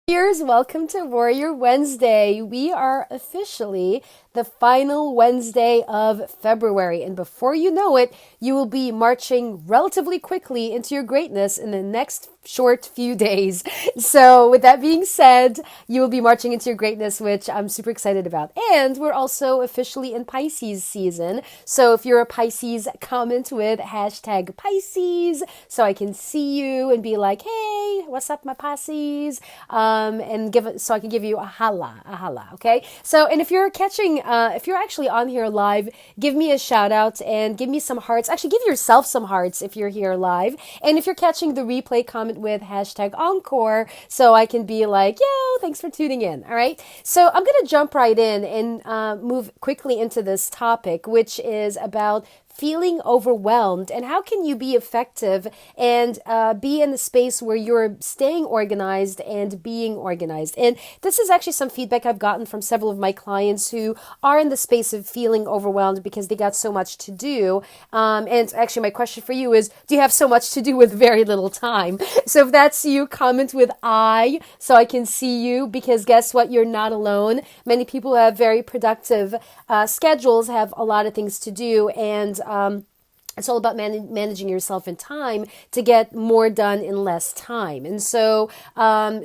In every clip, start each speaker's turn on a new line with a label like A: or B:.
A: Warriors, welcome to Warrior Wednesday. We are officially the final Wednesday of February. And before you know it, you will be marching relatively quickly into your greatness in the next short few days. So with that being said, you will be marching into your greatness, which I'm super excited about. And we're also officially in Pisces season. So if you're a Pisces, comment with hashtag Pisces so I can see you and be like, hey, what's up, my Pisces? And give it so I can give you a holla, okay? So, and if you're if you're actually on here live, give me a shout out and give me some hearts. Actually, give yourself some hearts if you're here live. And if you're catching the replay, comment with hashtag encore so I can be like, yo, thanks for tuning in. All right. So I'm going to jump right in and move quickly into this topic, which is about feeling overwhelmed and how can you be effective and be in the space where you're staying organized and being organized. And this is actually some feedback I've gotten from several of my clients who are in the space of feeling overwhelmed because they got so much to do. And actually my question for you is, do you have so much to do with very little time? So if that's you, comment with I so I can see you, because guess what? You're not alone. Many people have very productive schedules, have a lot of things to do, and it's all about managing yourself in time to get more done in less time. And so,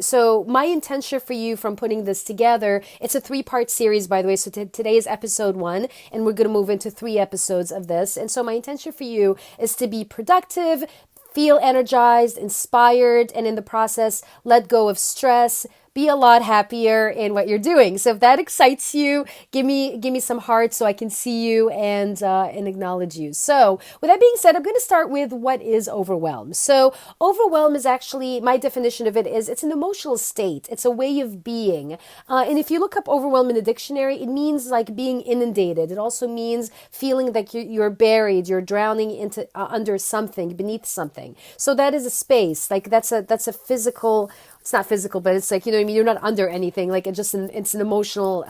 A: so my intention for you from putting this together, it's a 3-part series, by the way. So today is episode 1, and we're going to move into 3 episodes of this. And so my intention for you is to be productive, feel energized, inspired, and in the process, let go of stress, be a lot happier in what you're doing. So if that excites you, give me some hearts so I can see you and acknowledge you. So with that being said, I'm going to start with what is overwhelm. So overwhelm is actually, my definition of it is, it's an emotional state. It's a way of being. And if you look up overwhelm in the dictionary, it means like being inundated. It also means feeling like you're buried, you're drowning into under something, beneath something. So that is a space. Like that's a physical. It's not physical, but it's like, you know what I mean? You're not under anything. Like it's an emotional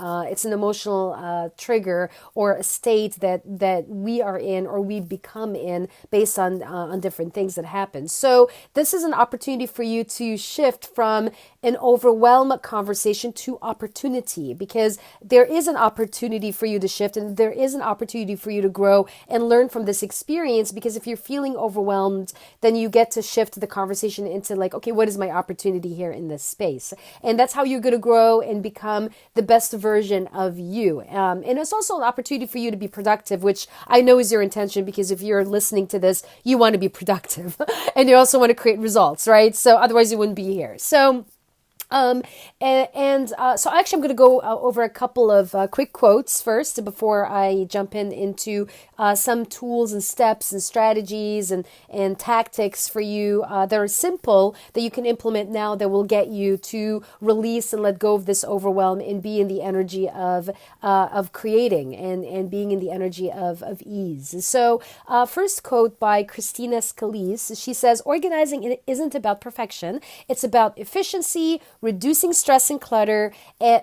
A: trigger or a state that we are in or we become in based on different things that happen. So this is an opportunity for you to shift from an overwhelm conversation to opportunity, because there is an opportunity for you to shift and there is an opportunity for you to grow and learn from this experience. Because if you're feeling overwhelmed, then you get to shift the conversation into like, okay, what is my opportunity here in this space? And that's how you're going to grow and become the best version of you. And it's also an opportunity for you to be productive, which I know is your intention, because if you're listening to this, you want to be productive and you also want to create results, right? So otherwise you wouldn't be here. So so actually I'm going to go over a couple of quick quotes first before I jump into some tools and steps and strategies and tactics for you that are simple that you can implement now that will get you to release and let go of this overwhelm and be in the energy of creating and being in the energy of ease. So first quote by Christina Scalise. She says, organizing isn't about perfection. It's about efficiency, reducing stress and clutter,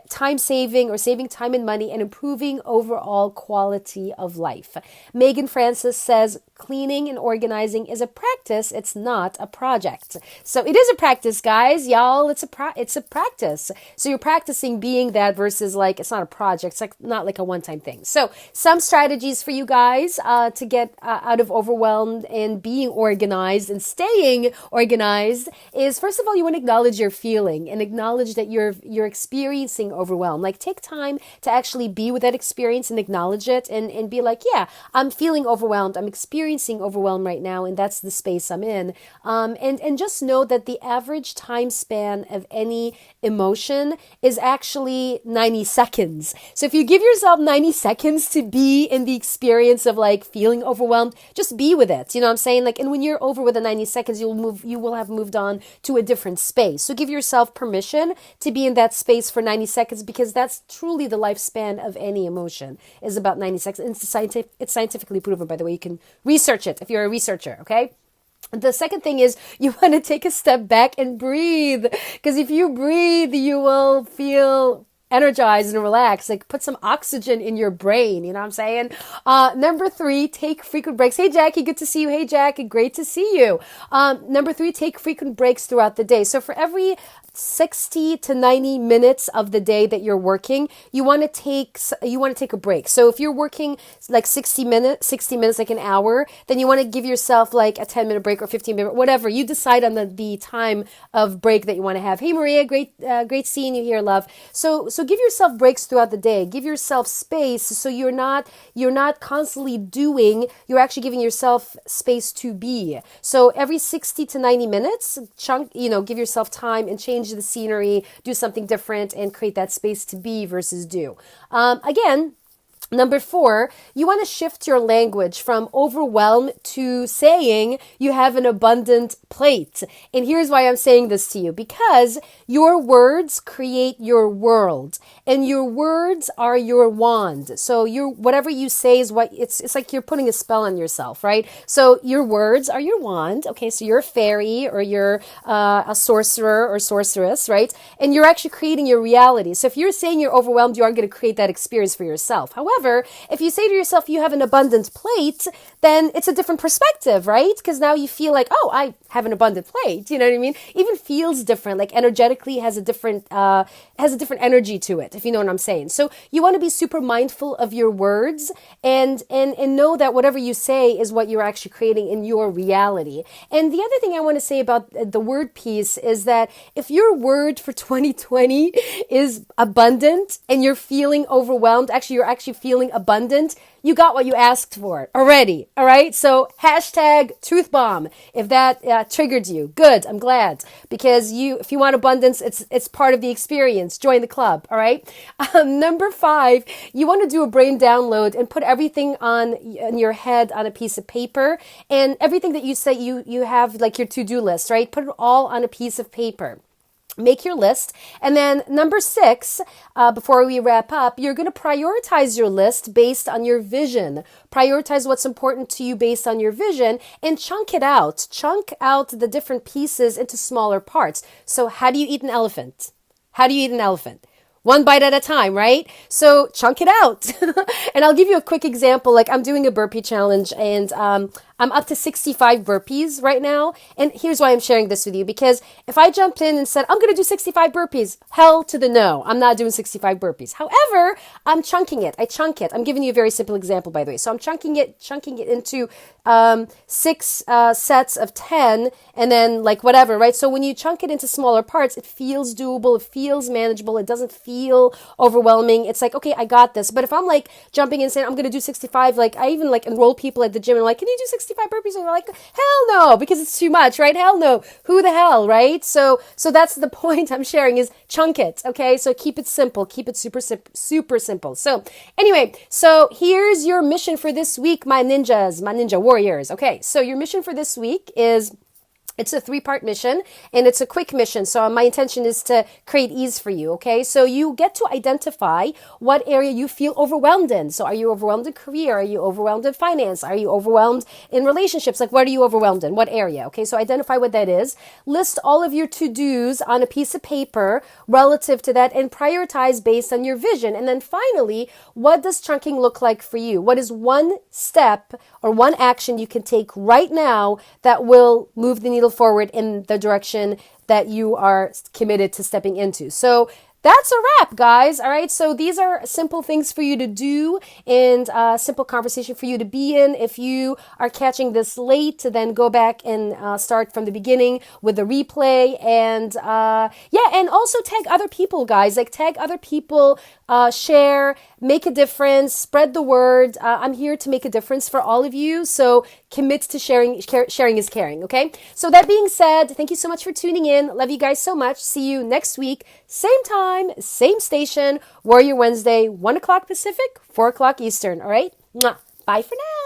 A: time saving or saving time and money, and improving overall quality of life. Megan Francis says, cleaning and organizing is a practice. It's not a project. So it is a practice, guys, y'all. It's a practice. So you're practicing being that versus like, it's not a project. It's like not like a one-time thing. So some strategies for you guys to get out of overwhelmed and being organized and staying organized is, first of all, you want to acknowledge your feeling and acknowledge that you're experiencing overwhelm. Like take time to actually be with that experience and acknowledge it and be like, yeah, I'm feeling overwhelmed. I'm experiencing overwhelm right now, and that's the space I'm in. And just know that the average time span of any emotion is actually 90 seconds. So if you give yourself 90 seconds to be in the experience of like feeling overwhelmed, just be with it. You know what I'm saying? Like, and when you're over with the 90 seconds, you will have moved on to a different space. So give yourself permission to be in that space for 90 seconds, because that's truly the lifespan of any emotion, is about 90 seconds. It's scientifically proven, by the way. You can research it if you're a researcher, okay? The second thing is you want to take a step back and breathe, because if you breathe, you will feel energized and relaxed. Like put some oxygen in your brain. You know what I'm saying? Number 3, take frequent breaks. Hey, Jackie, good to see you. Hey, Jack, great to see you. Number 3, take frequent breaks throughout the day. So for every 60 to 90 minutes of the day that you're working, you want to take a break. So if you're working like 60 minutes, like an hour, then you want to give yourself like a 10-minute break or 15-minute, whatever. You decide on the time of break that you want to have. Hey, Maria, great seeing you here, love. So give yourself breaks throughout the day. Give yourself space so you're not constantly doing, you're actually giving yourself space to be. So every 60 to 90 minutes, give yourself time and change the scenery, do something different, and create that space to be versus do. Again, number 4, you want to shift your language from overwhelm to saying you have an abundant plate. And here's why I'm saying this to you. Because your words create your world. And your words are your wand. So whatever you say is what, it's like you're putting a spell on yourself, right? So your words are your wand. Okay, so you're a fairy or you're a sorcerer or sorceress, right? And you're actually creating your reality. So if you're saying you're overwhelmed, you are going to create that experience for yourself. However, if you say to yourself you have an abundant plate, then it's a different perspective, right? Because now you feel like, oh, I have an abundant plate. You know what I mean? Even feels different, like energetically has a different energy to it, if you know what I'm saying. So you want to be super mindful of your words and know that whatever you say is what you're actually creating in your reality. And the other thing I want to say about the word piece is that if your word for 2020 is abundant and you're feeling overwhelmed, you're actually feeling abundant, you got what you asked for already. All right. So #truth bomb. If that triggered you, good. I'm glad, because if you want abundance, it's part of the experience. Join the club. All right. Number 5, you want to do a brain download and put everything in your head on a piece of paper, and everything that you say you have like your to-do list, right? Put it all on a piece of paper. Make your list. And then number 6, before we wrap up, you're going to prioritize your list based on your vision. Prioritize what's important to you based on your vision and chunk it out. Chunk out the different pieces into smaller parts. So how do you eat an elephant? How do you eat an elephant? One bite at a time, right? So chunk it out. And I'll give you a quick example. Like I'm doing a burpee challenge and I'm up to 65 burpees right now. And here's why I'm sharing this with you. Because if I jumped in and said, I'm going to do 65 burpees, hell to the no. I'm not doing 65 burpees. However, I'm chunking it. I chunk it. I'm giving you a very simple example, by the way. So I'm chunking it into 6 sets of 10 and then like whatever, right? So when you chunk it into smaller parts, it feels doable. It feels manageable. It doesn't feel overwhelming. It's like, okay, I got this. But if I'm like jumping in and saying, I'm going to do 65, like I even like enroll people at the gym and I'm like, can you do 65 burpees? And they're like, hell no, because it's too much, right? Hell no. Who the hell, right? So that's the point I'm sharing is chunk it. Okay. So keep it simple. Keep it super simple. So anyway, so here's your mission for this week, my ninjas, my ninja warriors. Okay. So your mission for this week is, it's a 3-part mission and it's a quick mission. So my intention is to create ease for you. Okay. So you get to identify what area you feel overwhelmed in. So are you overwhelmed in career? Are you overwhelmed in finance? Are you overwhelmed in relationships? Like what are you overwhelmed in? What area? Okay. So identify what that is. List all of your to-dos on a piece of paper relative to that and prioritize based on your vision. And then finally, what does chunking look like for you? What is one step or one action you can take right now that will move the needle forward in the direction that you are committed to stepping into? So that's a wrap, guys. All right. So these are simple things for you to do and simple conversation for you to be in. If you are catching this late, then go back and start from the beginning with the replay. And and also tag other people, guys. Like tag other people, share, make a difference, spread the word. I'm here to make a difference for all of you. So commit to sharing. Sharing is caring. Okay. So that being said, thank you so much for tuning in. Love you guys so much. See you next week. Same time, same station, Warrior Wednesday, 1 o'clock Pacific, 4 o'clock Eastern. All right? Mwah. Bye for now.